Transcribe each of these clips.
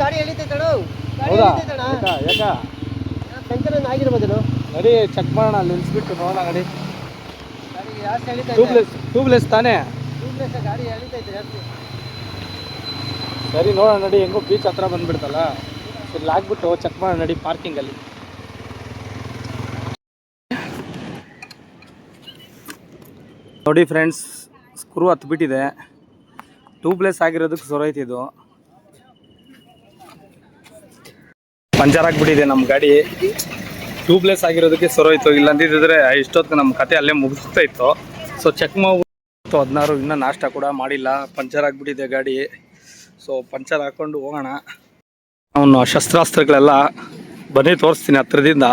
ಗಾಡಿ ಎಳಿತೈತಣ. ಹೌದಾ ಯಾಕ ಟೆನ್ಷನ್ ಆಗಿರ್ಬೋದೇನೋ. ನಡಿ ಚೆಕ್ ಮಾಡೋಣ, ಅಲ್ಲಿ ನಿಲ್ಸ್ಬಿಟ್ಟು ನೋಡೋಣ. ಗಾಡಿ ಜಾಸ್ತಿ ಎಳಿತೈತೆ. ಟ್ಯೂಬ್ಲೆಸ್ ತಾನೇ? ಟ್ಯೂಬ್ಲೆಸ್ ಗಾಡಿ ಎಳಿತೈತೆ ಜಾಸ್ತಿ. ಸರಿ ನೋಡೋಣ ನಡಿ, ಹೆಂಗೋ ಬೀಚ್ ಹತ್ರ ಬಂದ್ಬಿಡ್ತಲ್ಲ, ಇಲ್ಲಿ ಹಾಕ್ಬಿಟ್ಟು ಚೆಕ್ ಮಾಡೋಣ ನಡಿ ಪಾರ್ಕಿಂಗಲ್ಲಿ. ನೋಡಿ ಫ್ರೆಂಡ್ಸ್, ಸ್ಕ್ರೂ ಹತ್ಬಿಟ್ಟಿದೆ. ಟ್ಯೂಬ್ಲೆಸ್ ಆಗಿರೋದಕ್ಕೆ ಸೊರೈತಿದ್ದು, ಪಂಚರ್ ಆಗಿಬಿಟ್ಟಿದೆ ನಮ್ಮ ಗಾಡಿ. ಟ್ಯೂಬ್ಲೆಸ್ ಆಗಿರೋದಕ್ಕೆ ಸೊರೋಯ್ತು, ಇಲ್ಲಂದಿದ್ದರೆ ಇಷ್ಟೊತ್ತು ನಮ್ಮ ಕತೆ ಅಲ್ಲೇ ಮುಗಿಸ್ತಾ ಇತ್ತು. ಸೊ ಚೆಕ್ ಮಾಡ್ಬಿಟ್ಟು 16 ಇನ್ನೂ ನಾಷ್ಟ ಕೂಡ ಮಾಡಿಲ್ಲ. ಪಂಚರ್ ಆಗಿಬಿಟ್ಟಿದೆ ಗಾಡಿ. ಸೊ ಪಂಚರ್ ಹಾಕ್ಕೊಂಡು ಹೋಗೋಣ. ಅವನು ಶಸ್ತ್ರಾಸ್ತ್ರಗಳೆಲ್ಲ ಬನ್ನಿ ತೋರಿಸ್ತೀನಿ ಹತ್ರದಿಂದ.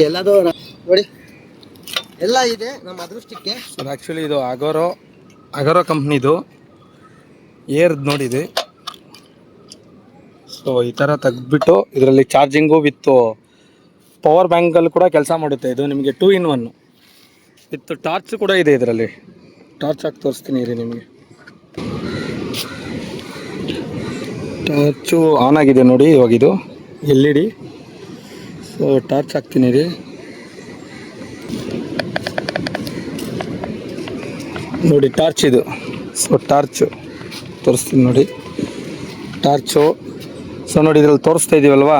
ಎಲ್ಲದೂ ನೋಡಿ ಎಲ್ಲ ಇದೆ ನಮ್ಮ ಅದೃಷ್ಟಕ್ಕೆ. ಸರ್ ಆ್ಯಕ್ಚುಲಿ ಇದು ಅಗರೋ ಕಂಪ್ನಿದು ಏರ್ದು ನೋಡಿದೆ. ಸೊ ಈ ಥರ ತೆಗೆದ್ಬಿಟ್ಟು ಇದರಲ್ಲಿ ಚಾರ್ಜಿಂಗು ವಿತ್ ಪವರ್ ಬ್ಯಾಂಕಲ್ಲಿ ಕೂಡ ಕೆಲಸ ಮಾಡುತ್ತೆ. ಇದು ನಿಮಗೆ 2 in 1 ವಿತ್ ಟಾರ್ಚ್ ಕೂಡ ಇದೆ ಇದರಲ್ಲಿ. ಟಾರ್ಚ್ ಹಾಕಿ ತೋರಿಸ್ತೀನಿ ರೀ ನಿಮಗೆ. ಟಾರ್ಚು ಆನ್ ಆಗಿದೆ ನೋಡಿ ಇವಾಗಿದು LED. ಸೊ ಟಾರ್ಚ್ ಹಾಕ್ತೀನಿ ರೀ. ನೋಡಿ ಟಾರ್ಚ್ ಇದು. ಸೊ ಟಾರ್ಚು ತೋರಿಸ್ತೀನಿ ನೋಡಿ, ಟಾರ್ಚು. ಸೊ ನೋಡಿ ಇದ್ರಲ್ಲಿ ತೋರಿಸ್ತಾ ಇದ್ದೀವಲ್ವಾ.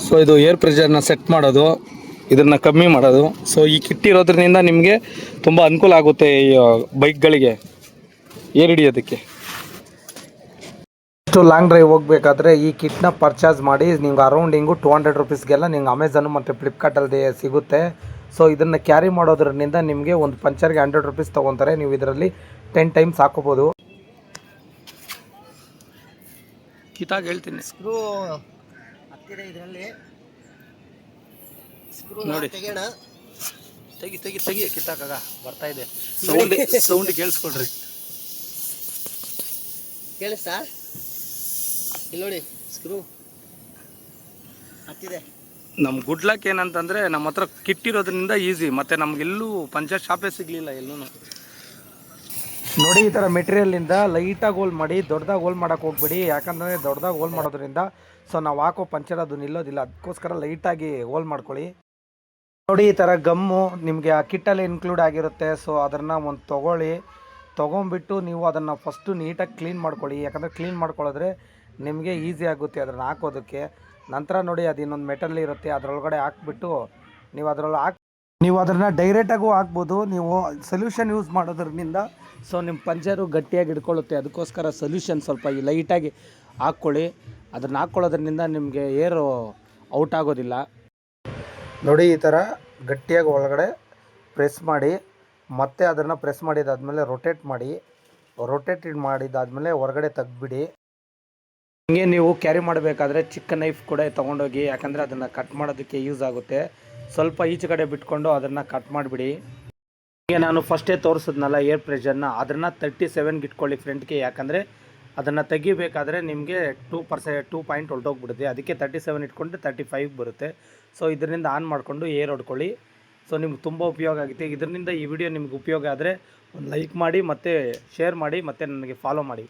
ಸೊ ಇದು ಏರ್ ಪ್ರೆಷರ್ನ ಸೆಟ್ ಮಾಡೋದು, ಇದನ್ನು ಕಮ್ಮಿ ಮಾಡೋದು. ಸೊ ಈ ಕಿಟ್ ಇರೋದ್ರಿಂದ ನಿಮಗೆ ತುಂಬ ಅನುಕೂಲ ಆಗುತ್ತೆ ಈ ಬೈಕ್ಗಳಿಗೆ ಏರ್ ಹಿಡಿಯೋದಕ್ಕೆ. ಇಷ್ಟು ಲಾಂಗ್ ಡ್ರೈವ್ ಹೋಗಬೇಕಾದ್ರೆ ಈ ಕಿಟ್ನ ಪರ್ಚೇಸ್ ಮಾಡಿ ನಿಮ್ಗೆ ಅರೌಂಡಿಂಗು 200 ರುಪೀಸ್ಗೆಲ್ಲ ನಿಮ್ಗೆ ಅಮೆಝಾನು ಮತ್ತು ಫ್ಲಿಪ್ಕಾರ್ಟಲ್ಲಿ ಸಿಗುತ್ತೆ. ಸೊ ಇದನ್ನು ಕ್ಯಾರಿ ಮಾಡೋದ್ರಿಂದ ನಿಮಗೆ ಒಂದು ಪಂಚರ್ಗೆ 100 ರುಪೀಸ್ ತೊಗೊತಾರೆ. ನೀವು ಇದರಲ್ಲಿ 10 ಟೈಮ್ಸ್ ಹಾಕೋಬೋದು. ಕಿತ್ತಾಗಿ ಹೇಳ್ತೀನಿ, ಸ್ಕ್ರೂ ಹತ್ತಿರ ಇದರಲ್ಲಿ ಸ್ಕ್ರೂ ನೋಡಿ ತೆಗೆಯೋಣ. ತೆಗಿ ಕಿತ್ತಾಕಾಗ ಬರ್ತಾ ಇದೆ ಸೌಂಡ್ ಕೇಳಿಸ್ಕೊಡ್ರಿ. ಕೇಳಿಸ್ತಾ? ಇಲ್ಲಿ ನೋಡಿ ಸ್ಕ್ರೂ ಹತ್ತಿದೆ. ನಮ್ಮ ಗುಡ್ ಲಕ್ ಏನಂತಂದರೆ ನಮ್ಮ ಹತ್ರ ಕಿಟ್ ಇರೋದ್ರಿಂದ ಈಸಿ, ಮತ್ತು ನಮಗೆಲ್ಲೂ ಪಂಚರ್ ಶಾಪೇ ಸಿಗಲಿಲ್ಲ ಎಲ್ಲೂ. ನೋಡಿ ಈ ಥರ ಮೆಟೀರಿಯಲಿಂದ ಲೈಟಾಗಿ ಹೋಲ್ ಮಾಡಿ, ದೊಡ್ಡದಾಗಿ ಹೋಲ್ ಮಾಡೋಕ್ಕೆ ಹೋಗ್ಬಿಡಿ. ಯಾಕಂದರೆ ದೊಡ್ಡದಾಗಿ ಹೋಲ್ ಮಾಡೋದ್ರಿಂದ ಸೊ ನಾವು ಹಾಕೋ ಪಂಚರ್ ಅದು ನಿಲ್ಲೋದಿಲ್ಲ. ಅದಕ್ಕೋಸ್ಕರ ಲೈಟಾಗಿ ಹೋಲ್ ಮಾಡ್ಕೊಳ್ಳಿ. ನೋಡಿ ಈ ಥರ ಗಮ್ಮು ನಿಮಗೆ ಆ ಕಿಟ್ಟಲ್ಲಿ ಇನ್ಕ್ಲೂಡ್ ಆಗಿರುತ್ತೆ. ಸೊ ಅದನ್ನು ಒಂದು ತೊಗೊಂಬಿಟ್ಟು ನೀವು ಅದನ್ನು ಫಸ್ಟು ನೀಟಾಗಿ ಕ್ಲೀನ್ ಮಾಡ್ಕೊಳ್ಳಿ. ಯಾಕಂದರೆ ಕ್ಲೀನ್ ಮಾಡ್ಕೊಳ್ಳೋದ್ರೆ ನಿಮಗೆ ಈಸಿ ಆಗುತ್ತೆ ಅದನ್ನು ಹಾಕೋದಕ್ಕೆ. ನಂತರ ನೋಡಿ ಅದು ಇನ್ನೊಂದು ಮೆಟಲ್ ಇರುತ್ತೆ, ಅದರೊಳಗಡೆ ಹಾಕ್ಬಿಟ್ಟು ನೀವು ಅದನ್ನು ಡೈರೆಕ್ಟಾಗೂ ಹಾಕ್ಬೋದು. ನೀವು ಸೊಲ್ಯೂಷನ್ ಯೂಸ್ ಮಾಡೋದ್ರಿಂದ ಸೊ ನಿಮ್ಮ ಪಂಚರು ಗಟ್ಟಿಯಾಗಿ ಹಿಡ್ಕೊಳ್ಳುತ್ತೆ. ಅದಕ್ಕೋಸ್ಕರ ಸೊಲ್ಯೂಷನ್ ಸ್ವಲ್ಪ ಈ ಲೈಟಾಗಿ ಹಾಕ್ಕೊಳ್ಳಿ. ಅದನ್ನು ಹಾಕ್ಕೊಳ್ಳೋದ್ರಿಂದ ನಿಮಗೆ ಏರು ಔಟ್ ಆಗೋದಿಲ್ಲ. ನೋಡಿ ಈ ಥರ ಗಟ್ಟಿಯಾಗಿ ಒಳಗಡೆ ಪ್ರೆಸ್ ಮಾಡಿ, ಮತ್ತೆ ಅದನ್ನು ಪ್ರೆಸ್ ಮಾಡಿದಾದ್ಮೇಲೆ ರೊಟೇಟ್ ಮಾಡಿದಾದ್ಮೇಲೆ ಹೊರಗಡೆ ತೆಗ್ದುಬಿಡಿ. ಹಂಗೆ ನೀವು ಕ್ಯಾರಿ ಮಾಡಬೇಕಾದ್ರೆ ಚಿಕ್ಕ ನೈಫ್ ಕೂಡ ತೊಗೊಂಡೋಗಿ, ಯಾಕಂದರೆ ಅದನ್ನು ಕಟ್ ಮಾಡೋದಕ್ಕೆ ಯೂಸ್ ಆಗುತ್ತೆ. ಸ್ವಲ್ಪ ಈಚೆ ಕಡೆ ಬಿಟ್ಕೊಂಡು ಅದನ್ನು ಕಟ್ ಮಾಡಿಬಿಡಿ. ಹೀಗೆ ನಾನು ಫಸ್ಟೇ ತೋರಿಸಿದ್ನಲ್ಲ ಏರ್ ಪ್ರೆಷರ್ನ, ಅದನ್ನು 37ಗೆ ಇಟ್ಕೊಳ್ಳಿ ಫ್ರಂಟ್ಗೆ. ಯಾಕಂದರೆ ಅದನ್ನು ತೆಗಿಬೇಕಾದ್ರೆ ನಿಮಗೆ 2 ಪಾಯಿಂಟ್ ಹೊರಟೋಗ್ಬಿಡುತ್ತೆ. ಅದಕ್ಕೆ 37 ಇಟ್ಕೊಂಡ್ರೆ 35 ಬರುತ್ತೆ. ಸೊ ಇದರಿಂದ ಆನ್ ಮಾಡಿಕೊಂಡು ಏರ್ ಹೊಡ್ಕೊಳ್ಳಿ. ಸೊ ನಿಮ್ಗೆ ತುಂಬ ಉಪಯೋಗ ಆಗುತ್ತೆ. ಇದರಿಂದ ಈ ವಿಡಿಯೋ ನಿಮ್ಗೆ ಉಪಯೋಗ ಆದರೆ ಒಂದು ಲೈಕ್ ಮಾಡಿ, ಮತ್ತು ಶೇರ್ ಮಾಡಿ, ಮತ್ತು ನನಗೆ ಫಾಲೋ ಮಾಡಿ.